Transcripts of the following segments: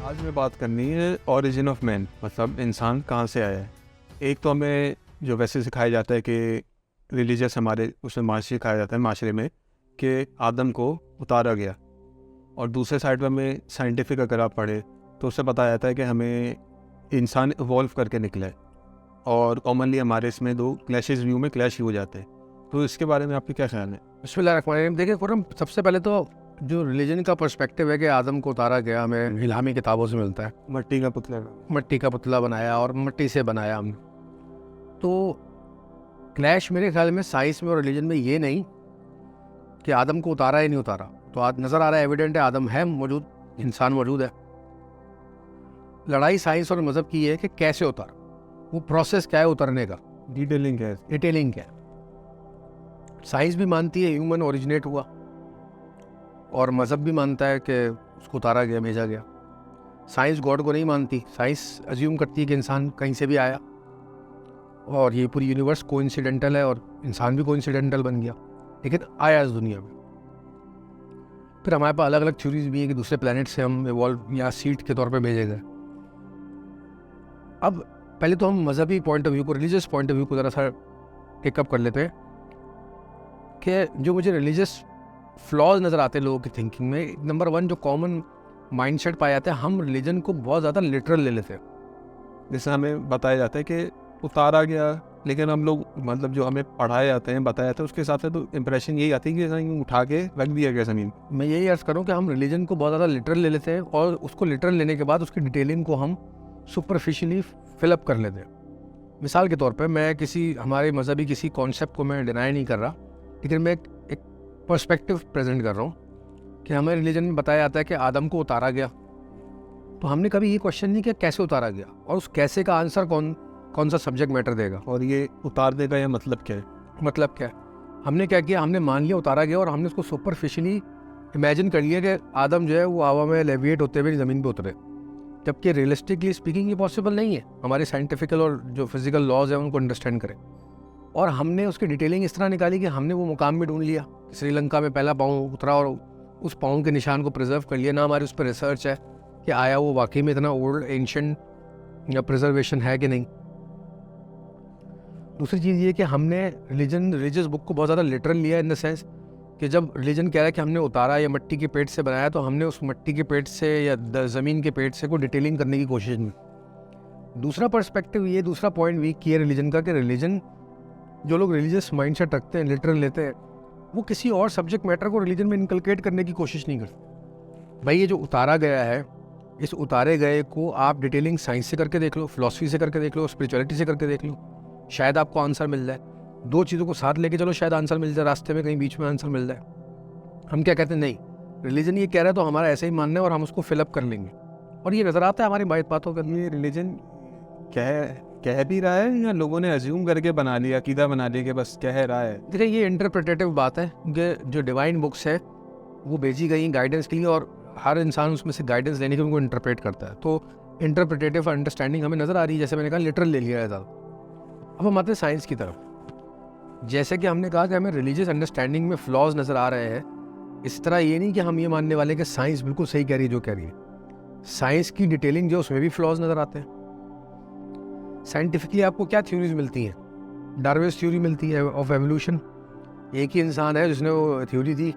आज हमें बात करनी है ओरिजिन ऑफ मैन, मतलब इंसान कहाँ से आया है। एक तो हमें जो वैसे सिखाया जाता है कि रिलीजियस हमारे उसमें माशरे सिखाया जाता है माशरे में कि आदम को उतारा गया, और दूसरे साइड पर हमें साइंटिफिक अगर आप पढ़े तो उससे पता जाता है कि हमें इंसान इवॉल्व करके निकला है। और कॉमनली हमारे इसमें दो क्लैशेस व्यू में क्लैश ही हो जाते हैं। तो इसके बारे में आपके क्या ख्याल है? बिस्मिल्लाहिर्रहमानिर्रहीम। देखिए खुरम, सबसे पहले तो जो रिलीजन का पर्सपेक्टिव है कि आदम को उतारा गया, हमें इल्हामी किताबों से मिलता है। मट्टी का पुतला मट्टी का पुतला बनाया और मट्टी से बनाया हमने। तो क्लैश मेरे ख्याल में साइंस में और रिलीजन में ये नहीं कि आदम को उतारा या नहीं उतारा। तो आज नज़र आ रहा है, एविडेंट है, आदम है मौजूद, इंसान मौजूद है। लड़ाई साइंस और मज़हब की है कि कैसे उतारा, वो प्रोसेस क्या है उतरने का, डिटेलिंग है। डिटेलिंग क्या है। साइंस भी मानती है ह्यूमन ओरिजिनेट हुआ, और मज़हब भी मानता है कि उसको उतारा गया, भेजा गया। साइंस गॉड को नहीं मानती, साइंस अज्यूम करती है कि इंसान कहीं से भी आया और ये पूरी यूनिवर्स कोइंसिडेंटल है और इंसान भी कोइंसिडेंटल बन गया, लेकिन आया इस दुनिया में। फिर हमारे पास अलग अलग थ्योरीज भी है कि दूसरे प्लैनेट से हम इवॉल्व या सीड के तौर पे भेजे गए। अब पहले तो हम मज़हबी पॉइंट ऑफ व्यू को, रिलीजियस पॉइंट ऑफ व्यू को ज़रा सा टेकअप कर लेते हैं कि जो मुझे रिलीजियस फ्लॉज नज़र आते हैं लोगों की थिंकिंग में। नंबर वन, जो कॉमन माइंडसेट पाया जाता है, हम रिलीजन को बहुत ज़्यादा लिटरल ले लेते हैं। जैसे हमें बताया जाता है कि उतारा गया, लेकिन हम लोग मतलब जो हमें पढ़ाए जाते हैं, बताया जाता है, उसके हिसाब से तो इंप्रेशन यही आती है कि ज़मीन उठा के रख दिया गया ज़मीन। मैं यही अर्ज़ करूँ कि हम रिलीजन को बहुत ज़्यादा लिटरल ले लेते हैं, और उसको लिटरल लेने के बाद उसकी डिटेलिंग को हम सुपरफिशियली फिलअप कर लेते हैं। मिसाल के तौर पर, मैं किसी हमारे मजहबी किसी कॉन्सेप्ट को मैं डिनाई नहीं कर रहा, लेकिन मैं एक पर्सपेक्टिव प्रेजेंट कर रहा हूँ कि हमें रिलीजन में बताया जाता है कि आदम को उतारा गया। तो हमने कभी ये क्वेश्चन नहीं किया कैसे उतारा गया, और उस कैसे का आंसर कौन सा सब्जेक्ट मैटर देगा, और ये उतारने का यह मतलब क्या है? मतलब क्या है। हमने क्या किया, हमने मान लिया उतारा गया, और हमने उसको सुपरफिशियली इमेजिन कर लिया कि आदम जो है वो हवा में लेविएट होते हुए ज़मीन पे उतरे, जबकि रियलिस्टिकली स्पीकिंग ये पॉसिबल नहीं है। हमारे साइंटिफिकल और जो फिजिकल लॉज है उनको अंडरस्टैंड करें। और हमने उसकी डिटेलिंग इस तरह निकाली कि हमने वो मुकाम भी ढूंढ लिया, श्रीलंका में पहला पाँव उतरा और उस पाँव के निशान को प्रिजर्व कर लिया। ना हमारी उस पर रिसर्च है कि आया वो वाकई में इतना ओल्ड एंशिएंट या प्रिजर्वेशन है कि नहीं। दूसरी चीज़ ये कि हमने रिलीजियस बुक को बहुत ज़्यादा लिटरल लिया, इन द सेंस कि जब रिलीजन कह रहा है कि हमने उतारा या मट्टी के पेट से बनाया, तो हमने उस मट्टी के पेट से या ज़मीन के पेट से को डिटेलिंग करने की कोशिश नहीं। दूसरा पर्सपेक्टिव ये, दूसरा पॉइंट वीक किया रिलीजन का, कि रिलीजन, जो लोग रिलीजियस माइंडसेट रखते हैं, लिटरल लेते हैं, वो किसी और सब्जेक्ट मैटर को रिलीजन में इनकलकेट करने की कोशिश नहीं करते। भाई ये जो उतारा गया है, इस उतारे गए को आप डिटेलिंग साइंस से करके देख लो, फिलॉसफी से करके देख लो, स्पिरिचुअलिटी से करके देख लो, शायद आपको आंसर मिल जाए। दो चीज़ों को साथ लेके चलो, शायद आंसर मिल जाए, रास्ते में कहीं बीच में आंसर मिल जाए। हम क्या कहते हैं, नहीं, रिलीजन ये कह रहा है तो हमारा ऐसे ही मानना है और हम उसको फिलअप कर लेंगे। और ये नज़र आता है हमारी बातों का। ये रिलीजन कह भी रहा है या लोगों ने अज्यूम करके बना लिया, अकीदा बना लिया कि बस कह रहा है? देखिए, ये इंटरप्रिटेटिव बात है कि जो डिवाइन बुक्स है वो भेजी गई गाइडेंस के लिए, और हर इंसान उसमें से गाइडेंस लेने के उनको इंटरप्रेट करता है। तो इंटरप्रिटेटिव अंडरस्टैंडिंग हमें नज़र आ रही है, जैसे मैंने कहा लिटरल ले लिया है ज़्यादा। अब हम आते हैं साइंस की तरफ। जैसे कि हमने कहा कि हमें रिलीजियस अंडरस्टैंडिंग में फ्लॉज नज़र आ रहे हैं, इस तरह ये नहीं कि हम ये मानने वाले कि साइंस बिल्कुल सही कह रही है जो कह रही है। साइंस की डिटेलिंग जो, उसमें भी फ्लॉज नज़र आते हैं। साइंटिफिकली आपको क्या थ्योरीज मिलती हैं? डार्विन्स थ्योरी मिलती है ऑफ एवोल्यूशन। एक ही इंसान है जिसने वो थ्योरी दी,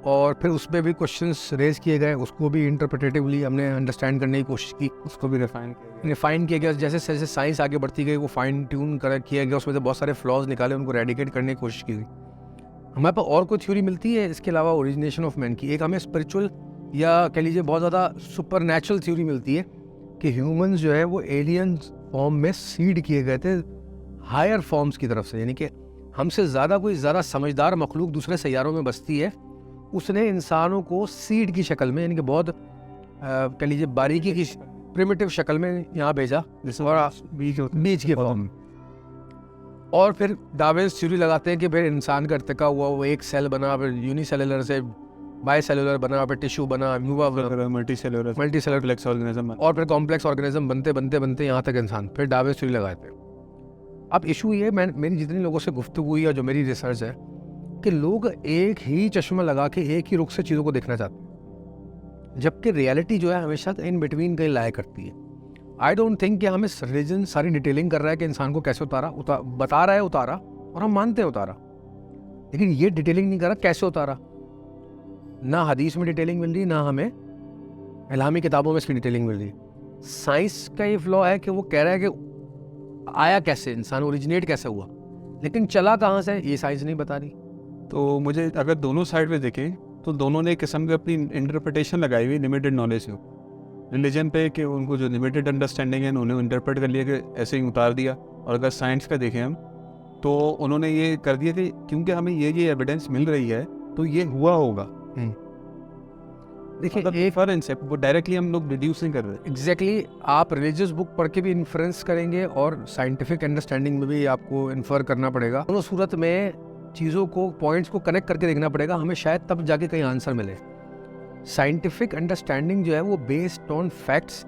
और फिर उस पर भी क्वेश्चंस रेज किए गए, उसको भी इंटरप्रिटेटिवली हमने अंडरस्टैंड करने की कोशिश की, उसको भी रिफाइन किया गया। जैसे जैसे साइंस आगे बढ़ती गई, वो फाइन ट्यून किया गया, उसमें से बहुत सारे फ्लॉज निकाले, उनको रेडिकेट करने की कोशिश की गई। हमारे पास और कोई थ्योरी मिलती है इसके अलावा ओरिजिनेशन ऑफ मैन की? एक हमें स्पिरिचुअल या कह लीजिए बहुत ज़्यादा सुपर नेचुरल थ्योरी मिलती है कि ह्यूमंस जो है वो एलियन फॉर्म में सीड किए गए थे हायर फॉर्म्स की तरफ से, यानी कि हमसे ज़्यादा कोई ज़्यादा समझदार मखलूक दूसरे सैयारों में बसती है, उसने इंसानों को सीड की शक्ल में, यानी कि बहुत कह लीजिए बारीकी की प्रिमिटिव शक्ल में यहाँ भेजा, और बीज के फॉर्म। और फिर डार्विन्स थ्योरी लगाते हैं कि फिर इंसान का इर्तिका हुआ, वो एक सेल बना, फिर यूनिसेलुलर से बायसेलुलर बना, फिर टिश्यू बना, म्यूवा, मल्टी सेलुलर कॉम्प्लेक्स ऑर्गेनिज्म, और फिर कॉम्प्लेक्स ऑर्गेनिज्म बनते यहाँ तक इंसान, फिर डार्विन्स थ्योरी लगाए थे। अब इशू ये, मेरी जितने लोगों से गुफ्तगू हुई या जो मेरी रिसर्च है, कि लोग एक ही चश्मा लगा के एक ही रुख से चीज़ों को देखना चाहते हैं। जबकि रियलिटी जो है हमेशा इन बिटवीन कहीं लाया करती है। आई डोंट थिंक कि हमें रिलीजन सारी डिटेलिंग कर रहा है कि इंसान को कैसे बता रहा है उतारा, और हम मानते हैं उतारा, लेकिन ये डिटेलिंग नहीं कर रहा कैसे उतारा। ना हदीस में डिटेलिंग मिल रही, ना हमें इलामी किताबों में इसकी डिटेलिंग मिल रही। साइंस का ये फ्लॉ है कि वो कह रहा है कि आया कैसे, इंसान ओरिजिनेट कैसे हुआ, लेकिन चला कहाँ से ये साइंस नहीं बता रही। तो मुझे अगर दोनों साइड पे देखें तो दोनों ने एक किस्म की अपनी इंटरप्रिटेशन लगाई हुई लिमिटेड नॉलेज से रिलीजन पे, कि उनको जो लिमिटेड अंडरस्टैंडिंग है उन्होंने इंटरप्रेट कर लिया कि ऐसे ही उतार दिया। और अगर साइंस का देखें हम तो उन्होंने ये कर दिया कि क्योंकि हमें ये एविडेंस मिल रही है तो ये हुआ होगा। देखिए मतलब इन्फरेंस है, वो डायरेक्टली हम लोग डिड्यूस नहीं कर रहे। एग्जैक्टली आप रिलीजियस बुक पढ़ के भी इन्फ्रेंस करेंगे और साइंटिफिक अंडरस्टैंडिंग में भी आपको इन्फर करना पड़ेगा। दोनों सूरत में चीज़ों को, पॉइंट्स को कनेक्ट करके देखना पड़ेगा, हमें शायद तब जाके कहीं आंसर मिले। साइंटिफिक अंडरस्टैंडिंग जो है वो based on facts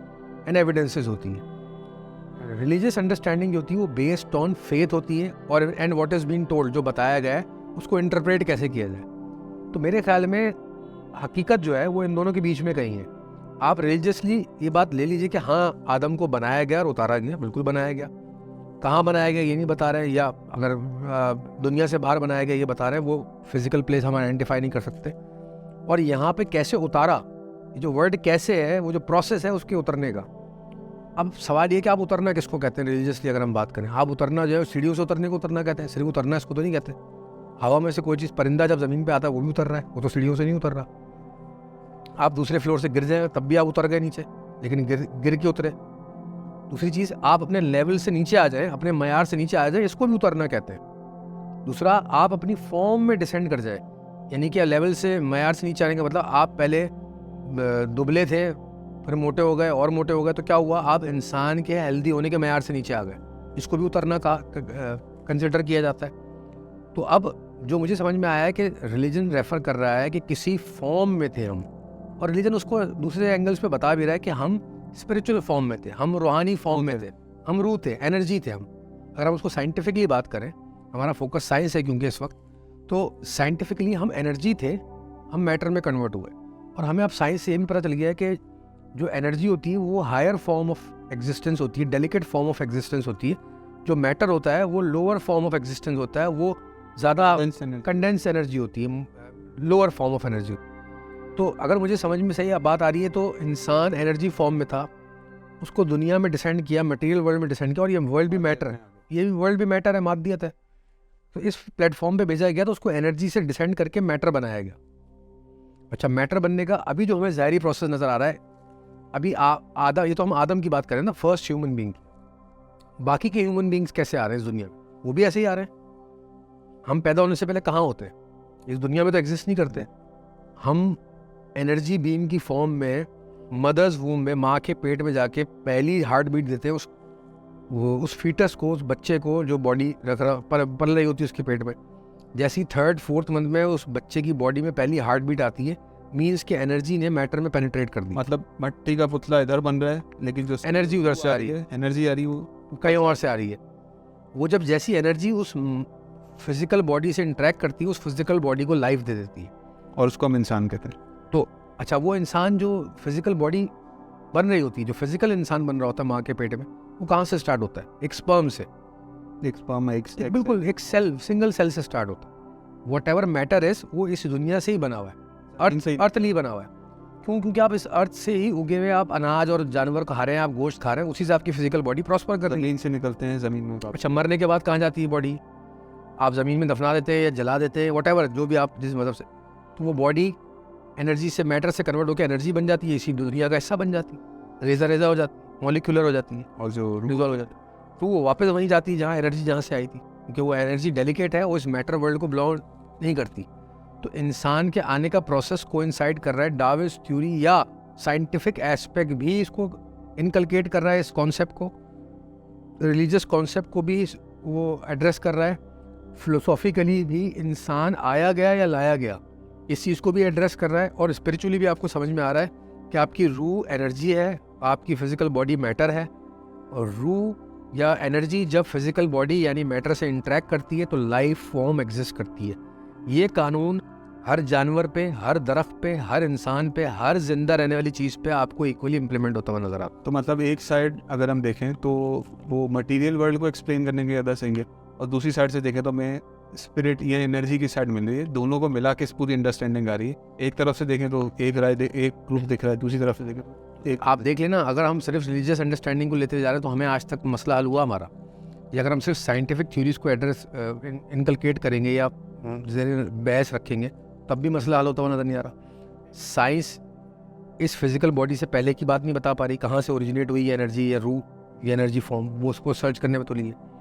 and evidences होती है। रिलीजियस अंडरस्टैंडिंग जो होती है वो बेस्ड ऑन फेथ होती है और and what is being told, जो बताया गया है उसको इंटरप्रेट कैसे किया जाए। तो मेरे ख्याल में हकीकत जो है वो इन दोनों के बीच में कहीं है। आप रिलीजियसली ये बात ले लीजिए कि हाँ आदम को बनाया गया और उतारा गया, बिल्कुल बनाया गया। कहाँ बनाया गया ये नहीं बता रहे, या अगर दुनिया से बाहर बनाया गया ये बता रहे हैं, वो फिजिकल प्लेस हम आइडेंटिफाई नहीं कर सकते। और यहाँ पे कैसे उतारा, ये जो वर्ड कैसे है, वो जो प्रोसेस है उसके उतरने का। अब सवाल ये कि आप उतरना किसको कहते हैं रिलीजियसली अगर हम बात करें। आप उतरना जो है सीढ़ियों से उतरने को उतरना कहते हैं, सिर्फ उतरना इसको तो नहीं कहते। हवा में से कोई चीज़, परिंदा जब ज़मीन पे आता है वो भी उतर रहा है, वो तो सीढ़ियों से नहीं उतर रहा। आप दूसरे फ्लोर से गिर जाए तब भी आप उतर गए नीचे, लेकिन गिर के उतरे। दूसरी चीज़, आप अपने लेवल से नीचे आ जाए, अपने मयार से नीचे आ जाए, इसको भी उतरना कहते हैं। दूसरा, आप अपनी फॉर्म में डिसेंड कर जाए, यानी कि लेवल से, मयार से नीचे आने का मतलब आप पहले दुबले थे, फिर मोटे हो गए और मोटे हो गए, तो क्या हुआ, आप इंसान के हेल्दी होने के मयार से नीचे आ गए। इसको भी उतरना का कंसिडर किया जाता है। तो अब जो मुझे समझ में आया है कि रिलीजन रेफर कर रहा है कि किसी फॉर्म में थे हम, और रिलीजन उसको दूसरे एंगल्स पे बता भी रहा है कि हम स्पिरिचुअल फॉर्म में थे, हम रूहानी फॉर्म में थे, हम रूह थे, एनर्जी थे हम। अगर हम उसको साइंटिफिकली बात करें, हमारा फोकस साइंस है क्योंकि इस वक्त, तो साइंटिफिकली हम एनर्जी थे, हम मैटर में कन्वर्ट हुए। और हमें अब साइंस से ये भी पता चल गया है कि जो एनर्जी होती है वो हायर फॉर्म ऑफ एग्जिस्टेंस होती है, डेलिकेट फॉर्म ऑफ एग्जिस्टेंस होती है। जो मैटर होता है वो लोअर फॉर्म ऑफ एग्जिस्टेंस होता है, वो ज़्यादा कंडेंस एनर्जी होती है, लोअर फॉर्म ऑफ एनर्जी। तो अगर मुझे समझ में सही बात आ रही है, तो इंसान एनर्जी फॉर्म में था, उसको दुनिया में डिसेंड किया, मटेरियल वर्ल्ड में डिसेंड किया, और ये वर्ल्ड भी मैटर है, ये भी वर्ल्ड भी मैटर है, मादियत है। तो इस प्लेटफॉर्म पे भेजा गया, तो उसको एनर्जी से डिसेंड करके मैटर बनाया गया। अच्छा, मैटर बनने का अभी जो हमें ज़ाहिरी प्रोसेस नज़र आ रहा है, अभी ये तो हम आदम की बात करें ना, फर्स्ट ह्यूमन बीइंग की। बाकी के ह्यूमन बीइंग्स कैसे आ रहे हैं इस दुनिया में, वो भी ऐसे ही आ रहे हैं। हम पैदा होने से पहले कहाँ होते हैं, इस दुनिया में तो एग्जिस्ट नहीं करते। हम एनर्जी बीम की फॉर्म में मदर्स वूम में, माँ के पेट में जाके पहली हार्ट बीट देते हैं उस फीटस को, उस बच्चे को जो बॉडी पल रही होती है उसके पेट में। जैसी 3rd 4th मंथ में उस बच्चे की बॉडी में पहली हार्ट बीट आती है, मीन्स कि एनर्जी ने मैटर में पेनिट्रेट कर दी। मतलब मट्टी का पुतला इधर बन रहा है, लेकिन जो एनर्जी उधर से आ रही है, एनर्जी आ रही है वो कहीं और से आ रही है। वो जब जैसी एनर्जी उस फिजिकल बॉडी से इंटरेक्ट करती है, उस फिजिकल बॉडी को लाइफ दे देती है, और उसको हम इंसान कहते हैं। तो अच्छा, वो इंसान जो फिजिकल बॉडी बन रही होती है, जो फिजिकल इंसान बन रहा होता है माँ के पेट में, वो कहाँ से स्टार्ट होता है, एक स्पर्म से, एक स्पर्म, बिल्कुल एक सेल, सिंगल सेल से स्टार्ट होता है। व्हाटएवर मैटर इज, वो इस दुनिया से ही बना हुआ है, अर्थ नहीं बना हुआ है। क्यों? क्योंकि आप इस अर्थ से ही उगे हुए, आप अनाज और जानवर खा रहे हैं, आप गोश्त खा रहे हैं, उसी से आपकी फिजिकल बॉडी प्रॉस्पर कर रही है। जमीन से निकलते हैं जमीन में। अच्छा, मरने के बाद कहाँ जाती है बॉडी? आप ज़मीन में दफना देते हैं या जला देते हैं, व्हाटएवर, जो भी आप जिस मतलब से, तो वो बॉडी एनर्जी से, मैटर से कन्वर्ट होकर एनर्जी बन जाती है, इसी दुनिया का हिस्सा बन जाती है, रेजा हो जाती है, मॉलिक्यूलर हो जाती है, और जो रिजॉल्व हो जाती है, तो वो वापस वहीं जाती है जहाँ एनर्जी जहाँ से आई थी, क्योंकि वो एनर्जी डेलिकेट है, वो इस मैटर वर्ल्ड को बिलोंग नहीं करती। तो इंसान के आने का प्रोसेस कोइंसाइड कर रहा है डार्विन्स थ्योरी या साइंटिफिक एस्पेक्ट भी इसको इनकलकेट कर रहा है, इस कॉन्सेप्ट को, रिलीजियस कॉन्सेप्ट को भी वो एड्रेस कर रहा है, फिलोसॉफिकली भी इंसान आया गया या लाया गया, इस चीज़ को भी एड्रेस कर रहा है, और स्पिरिचुअली भी आपको समझ में आ रहा है कि आपकी रूह एनर्जी है, आपकी फिजिकल बॉडी मैटर है, और रूह या एनर्जी जब फिजिकल बॉडी यानी मैटर से इंटरेक्ट करती है तो लाइफ फॉर्म एग्जिस्ट करती है। ये कानून हर जानवर पे, हर दरख्त पे, हर इंसान पे, हर जिंदा रहने वाली चीज़ पे आपको इक्वली इम्प्लीमेंट होता हुआ नजर आता तो मतलब एक साइड अगर हम देखें तो वो मटेरियल वर्ल्ड को एक्सप्लेन करने के ज़्यादा सही है, और दूसरी साइड से देखें तो हमें स्पिरिट या एनर्जी की साइड मिल रही है। दोनों को मिला के इस पूरी अंडरस्टैंडिंग आ रही है। एक तरफ से देखें तो एक एक प्रूफ दिख रहा है, दूसरी तरफ से देखें तो एक। आप देख लेना, अगर हम सिर्फ रिलीजियस अंडरस्टैंडिंग को लेते जा रहे हैं तो हमें आज तक मसला हल हुआ हमारा। या अगर हम सिर्फ साइंटिफिक थ्योरीज को एड्रेस इनकलकेट करेंगे या बहस रखेंगे तब भी मसला हल होता हुआ नजर नहीं आ रहा। साइंस इस फिजिकल बॉडी से पहले की बात नहीं बता पा रही, कहाँ से ओरिजिनेट हुई एनर्जी या रूह या एनर्जी फॉर्म, वो उसको सर्च करने में तो नहीं है।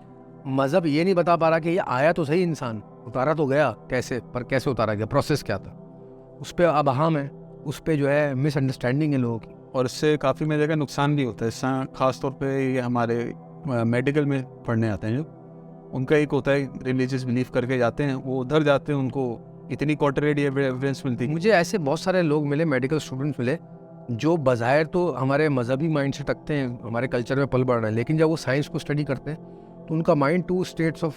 मज़हब ये नहीं बता पा रहा कि ये आया तो सही इंसान, उतारा तो गया कैसे, पर कैसे उतारा गया, प्रोसेस क्या था, उस पर अबहम है, उस पर जो है मिसअंडरस्टैंडिंग है लोगों की। और इससे काफ़ी मेरे का नुकसान भी होता है। इससे ख़ास तौर पे ये हमारे मेडिकल में पढ़ने आते हैं, जो उनका एक होता है रिलीजियस बिलीफ करके जाते हैं, वो उधर जाते हैं, उनको इतनी कॉन्ट्रेरी एविडेंस मिलती है। मुझे ऐसे बहुत सारे लोग मिले, मेडिकल स्टूडेंट्स मिले, जो बज़ाहिर तो हमारे मजहबी माइंड से रखते हैं, हमारे कल्चर में पल बढ़ रहे हैं, लेकिन जब वो साइंस को स्टडी करते हैं तो उनका माइंड 2 स्टेट्स ऑफ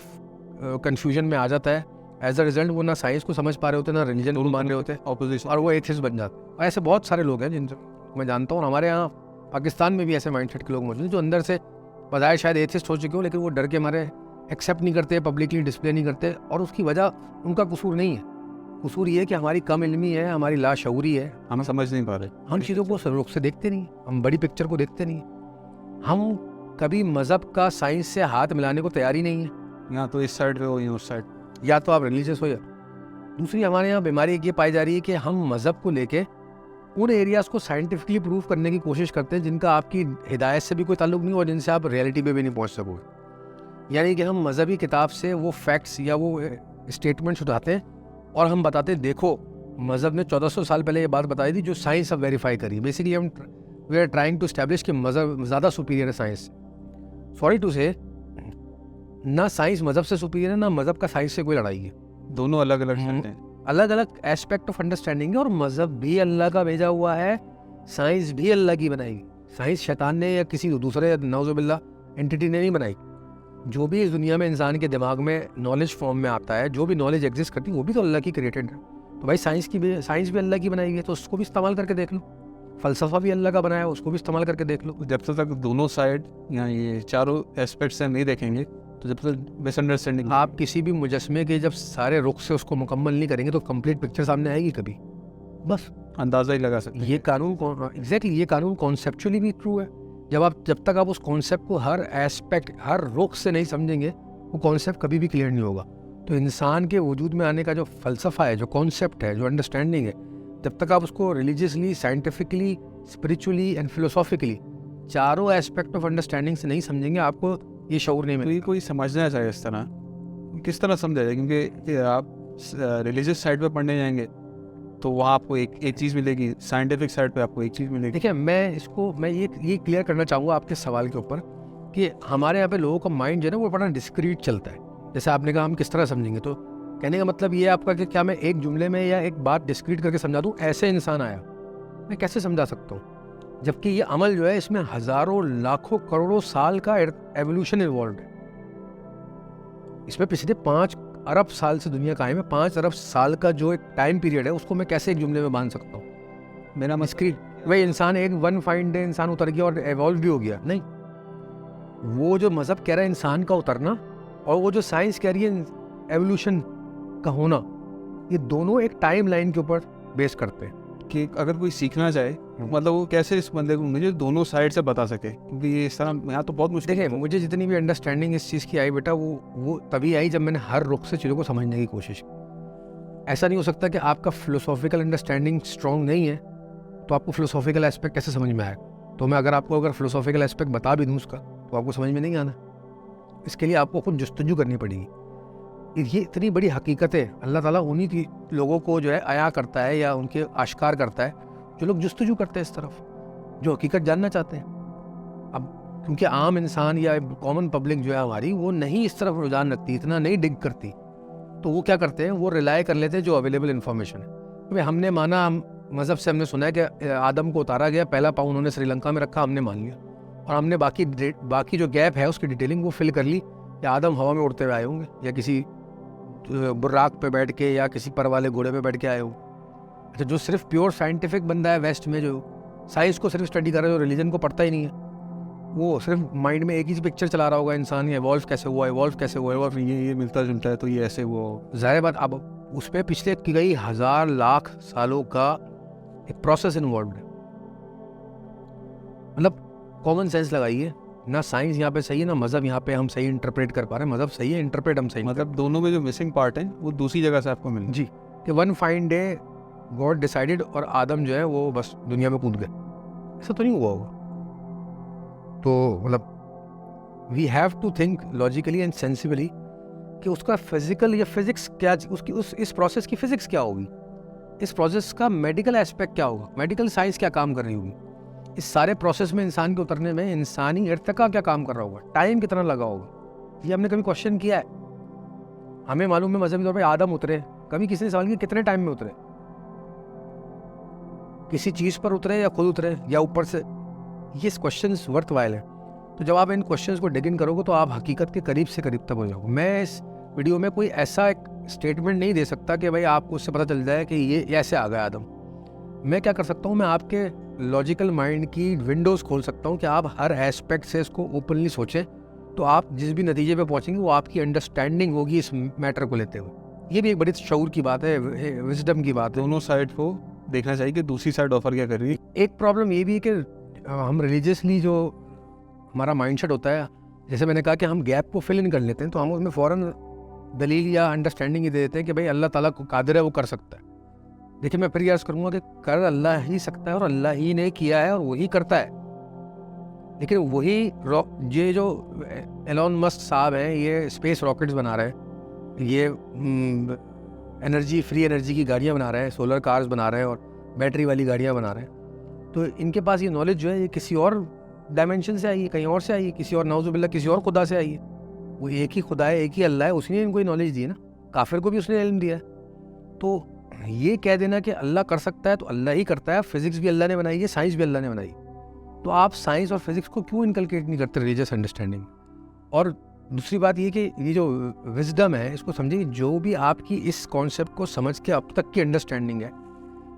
कन्फ्यूजन में आ जाता है। एज अ रिजल्ट वो ना साइंस को समझ पा रहे होते, ना रिलीजन को मान रहे होते, ऑपोजिशन, और वो एथिस्ट बन जाते हैं। और ऐसे बहुत सारे लोग हैं जिनसे मैं जानता हूँ। हमारे यहाँ पाकिस्तान में भी ऐसे माइंडसेट के लोग मौजूद हैं जो अंदर से बजाय शायद एथिस्ट हो चुके हो, लेकिन वो डर के मारे एक्सेप्ट नहीं करते, पब्लिकली डिस्प्ले नहीं करते, और उसकी वजह उनका कसूर नहीं है। कसूर ये है कि हमारी कम इल्मी है, हमारी लाशऊरी है, हम समझ नहीं पा रहे, हम चीज़ों को रुख से देखते नहीं, हम बड़ी पिक्चर को देखते नहीं, हम कभी मज़हब का साइंस से हाथ मिलाने को तैयार ही नहीं है। यहाँ तो इस साइड पे हो या उस साइड। या तो आप रिलीजियस हो या दूसरी। हमारे यहाँ बीमारी एक ये पाई जा रही है कि हम मज़हब को लेके उन एरियाज़ को साइंटिफिकली प्रूव करने की कोशिश करते हैं जिनका आपकी हिदायत से भी कोई ताल्लुक नहीं और जिनसे आप रियलिटी पे भी नहीं पहुँच सकोगे। यानी कि हम मज़हबी किताब से वो फैक्ट्स या वो स्टेटमेंट्स उठाते हैं और हम बताते हैं, देखो मज़हब ने 1400 साल पहले ये बात बताई थी जो साइंस अब वेरीफाई करी। बेसिकली हम we are trying to establish कि मज़हब ज़्यादा सुपीरियर है साइंस। सॉरी टू से, ना साइंस मज़हब से सुपीरियर है, ना मज़हब का साइंस से कोई लड़ाई है। दोनों अलग अलग चलते हैं, अलग अलग एस्पेक्ट ऑफ अंडरस्टैंडिंग है। और मज़हब भी अल्लाह का भेजा हुआ है, साइंस भी अल्लाह की बनाई। साइंस शैतान ने या किसी दूसरे नौजुबिल्ला एंटिटी ने नहीं बनाई। जो भी इस दुनिया में इंसान के दिमाग में नॉलेज फॉर्म में आता है, जो भी नॉलेज एग्जिस्ट करती है, वो भी तो अल्लाह की क्रिएटेड है। तो भाई साइंस भी अल्लाह की बनाई है, तो उसको भी इस्तेमाल करके देख लो। फ़लसफ़ा भी अल्लाह का बनाया है, उसको भी इस्तेमाल करके देख लो। जब तक दोनों साइड या ये चारों एस्पेक्ट से नहीं देखेंगे तो जब तक मिसअंडरस्टैंडिंग। आप किसी भी मुजस्मे के जब सारे रुख से उसको मुकम्मल नहीं करेंगे तो कंप्लीट पिक्चर सामने आएगी कभी, बस अंदाज़ा ही लगा सकते हैं। ये कानून एग्जैक्टली ये कानून कॉन्सेप्चुअली भी ट्रू है। जब तक आप उस कॉन्सेप्ट को हर एस्पेक्ट, हर रुख से नहीं समझेंगे, वो कॉन्सेप्ट कभी भी क्लियर नहीं होगा। तो इंसान के वजूद में आने का जो फ़लसफ़ा है, जो कॉन्सेप्ट है, जो अंडरस्टैंडिंग है, जब तक आप उसको religiously, scientifically, spiritually and philosophically चारों एस्पेक्ट ऑफ अंडरस्टैंडिंग से नहीं समझेंगे, आपको ये शऊर नहीं तो मिलेगा। ये कोई समझना चाहिए इस तरह, किस तरह समझा जाए, क्योंकि आप रिलीजियस साइड पे पढ़ने जाएंगे तो वहाँ आपको एक चीज़ मिलेगी, साइंटिफिक साइड पे आपको एक चीज़ मिलेगी। देखिए, मैं ये क्लियर करना चाहूँगा आपके सवाल के ऊपर कि हमारे यहाँ पे लोगों का माइंड जो है ना वो बड़ा डिस्क्रीट चलता है। जैसे आपने कहा हम किस तरह समझेंगे, तो कहने का मतलब ये आपका कि क्या मैं एक जुमले में या एक बात डिस्क्रीट करके समझा दूँ, ऐसे इंसान आया, मैं कैसे समझा सकता हूँ? जबकि ये अमल जो है इसमें हज़ारों, लाखों, करोड़ों साल का एवोल्यूशन इन्वॉल्व है। इसमें पिछले 5 अरब साल से दुनिया कायम है। 5 अरब साल का जो एक टाइम पीरियड है उसको मैं कैसे एक जुमले में बांध सकता हूँ? मेरा डिस्क्रीट वही इंसान एक वन फाइन डे इंसान उतर गया और एवॉल्व भी हो गया, नहीं। वो जो मज़हब कह रहा है इंसान का उतरना और वो जो साइंस कह रही है एवोल्यूशन का होना, ये दोनों एक टाइम लाइन के ऊपर बेस करते हैं। कि अगर कोई सीखना चाहे मतलब वो कैसे इस बंदे को मुझे दोनों साइड से बता सके, क्योंकि ये इस तरह यहाँ तो बहुत मुश्किल। देखिए, मुझे जितनी भी अंडरस्टैंडिंग इस चीज़ की आई बेटा, वो तभी आई जब मैंने हर रुख से चीज़ों को समझने की कोशिश की। ऐसा नहीं हो सकता कि आपका फिलोसॉफिकल अंडरस्टैंडिंग स्ट्रॉन्ग नहीं है तो आपको फिलोसॉफिकल एस्पेक्ट कैसे समझ में आएगा। तो मैं अगर फिलोसॉफिकल एस्पेक्ट बता भी दूँ उसका, तो आपको समझ में नहीं आना। इसके लिए आपको खुद जस्तजू करनी पड़ेगी। ये इतनी बड़ी हकीकत है, अल्लाह ताला उन्हीं लोगों को जो है आया करता है या उनके आश्कार करता है जो लोग जस्तजू करते हैं इस तरफ, जो हकीकत जानना चाहते हैं। अब क्योंकि आम इंसान या कॉमन पब्लिक जो है हमारी, वो नहीं इस तरफ रुझान रखती, इतना नहीं डिग करती, तो वो क्या करते हैं, वो रिलाई कर लेते हैं जो अवेलेबल इन्फॉर्मेशन है। भाई हमने माना, हम मज़हब से हमने सुना है कि आदम को उतारा गया, पहला पाँव उन्होंने श्रीलंका में रखा, हमने मान लिया, और हमने बाकी जो गैप है उसकी डिटेलिंग वो फिल कर ली, या आदम हवा में उड़ते हुए आए होंगे या किसी बुर्राक पे बैठ के या किसी पर वाले घोड़े पे बैठ के आए हो। अच्छा, जो सिर्फ प्योर साइंटिफिक बंदा है वेस्ट में, जो साइंस को सिर्फ स्टडी कर रहा है, जो रिलीजन को पढ़ता ही नहीं है, वो सिर्फ माइंड में एक ही पिक्चर चला रहा होगा, इंसान ये एवॉल्व कैसे हुआ, एवॉल्व कैसे हुआ, एवॉल्व ये मिलता जुलता है तो ये ऐसे वो ज़ाहिर बात। अब उस पर पिछले कई हज़ार लाख सालों का एक प्रोसेस इन्वॉल्व है। मतलब कॉमन सेंस लगाइए ना, साइंस यहाँ पे सही है ना मज़हब यहाँ पे हम सही इंटरप्रेट कर पा रहे हैं। मज़हब सही है, इंटरप्रेट हम सही मतलब दोनों में जो मिसिंग पार्ट है वो दूसरी जगह से आपको मिले जी, कि one fine day God decided और आदम जो है वो बस दुनिया में कूद गए, ऐसा तो नहीं हुआ होगा। तो मतलब we have to think logically and sensibly कि उसका फिजिकल या फिजिक्स क्या, उसकी इस प्रोसेस की फिजिक्स क्या होगी, इस प्रोसेस का मेडिकल एस्पेक्ट क्या होगा, मेडिकल साइंस क्या काम कर रही होगी, इस सारे प्रोसेस में इंसान के उतरने में इंसानी इर्तिका क्या काम कर रहा होगा, टाइम कितना लगा होगा। ये हमने कभी क्वेश्चन किया है? हमें मालूम है मजहबी तौर पे आदम उतरे, कभी किसी ने सवाल किया कितने टाइम में उतरे, किसी चीज़ पर उतरे या खुद उतरे या ऊपर से। ये क्वेश्चंस वर्थ वाइल है। तो जब आप इन क्वेश्चंस को डिग इन करोगे तो आप हकीकत के करीब से करीब तक हो जाओगे। मैं इस वीडियो में कोई ऐसा एक स्टेटमेंट नहीं दे सकता कि भाई आपको उससे पता चल जाए कि ये ऐसे आ गया आदम। मैं क्या कर सकता हूँ, मैं आपके लॉजिकल माइंड की विंडोज़ खोल सकता हूँ कि आप हर एस्पेक्ट से इसको ओपनली सोचें, तो आप जिस भी नतीजे पे पहुँचेंगे वो आपकी अंडरस्टैंडिंग होगी इस मैटर को लेते हुए। ये भी एक बड़ी शऊर की बात है, विजडम की बात है। दोनों साइड को देखना चाहिए कि दूसरी साइड ऑफर क्या कर रही है। एक प्रॉब्लम ये भी है कि हम रिलीजियसली जो हमारा माइंडसेट होता है, जैसे मैंने कहा कि हम गैप को फिल इन कर लेते हैं, तो हम उसमें फ़ौरन दलील या अंडरस्टैंडिंग ये दे देते हैं कि भाई अल्लाह ताला को कादिर है, वो कर सकता है। देखिए, मैं फिर ये अर्ज़ करूँगा कि कर अल्लाह ही सकता है और अल्लाह ही ने किया है और वही करता है। लेकिन वही ये जो एलॉन मस्क साहब हैं, ये स्पेस रॉकेट्स बना रहे हैं, ये फ्री एनर्जी की गाड़ियाँ बना रहे हैं, सोलर कार्स बना रहे हैं और बैटरी वाली गाड़ियाँ बना रहे हैं, तो इनके पास ये नॉलेज जो है ये किसी और डायमेंशन से आई है, कहीं और से आई है, किसी और नाउज़ुबिल्लाह किसी और खुदा से आई है। वो एक ही खुदा है, एक ही अल्लाह है, उसी ने इनको नॉलेज दी है ना। काफिर को भी उसने इल्म दिया है। तो ये कह देना कि अल्लाह कर सकता है तो अल्लाह ही करता है, फिजिक्स भी अल्लाह ने बनाई है, साइंस भी अल्लाह ने बनाई, तो आप साइंस और फिजिक्स को क्यों इनकलकेट नहीं करते रिलीजियस अंडरस्टैंडिंग। और दूसरी बात ये कि ये जो विजडम है इसको समझिए, जो भी आपकी इस कॉन्सेप्ट को समझ के अब तक की अंडरस्टैंडिंग है,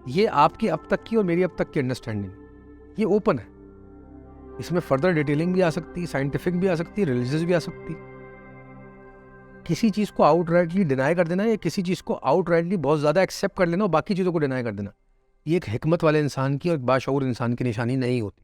ये आपकी अब तक की और मेरी अब तक की अंडरस्टैंडिंग, ये ओपन है। इसमें फर्दर डिटेलिंग भी आ सकती है, साइंटिफिक भी आ सकती है, रिलीजियस भी आ सकती है। किसी चीज़ को आउटराइटली डिनाई कर देना या किसी चीज़ को आउटराइटली बहुत ज़्यादा एक्सेप्ट कर लेना और बाकी चीज़ों को डिनाई कर देना, ये एक हिकमत वाले इंसान की और एक बाशऊर इंसान की निशानी नहीं होती।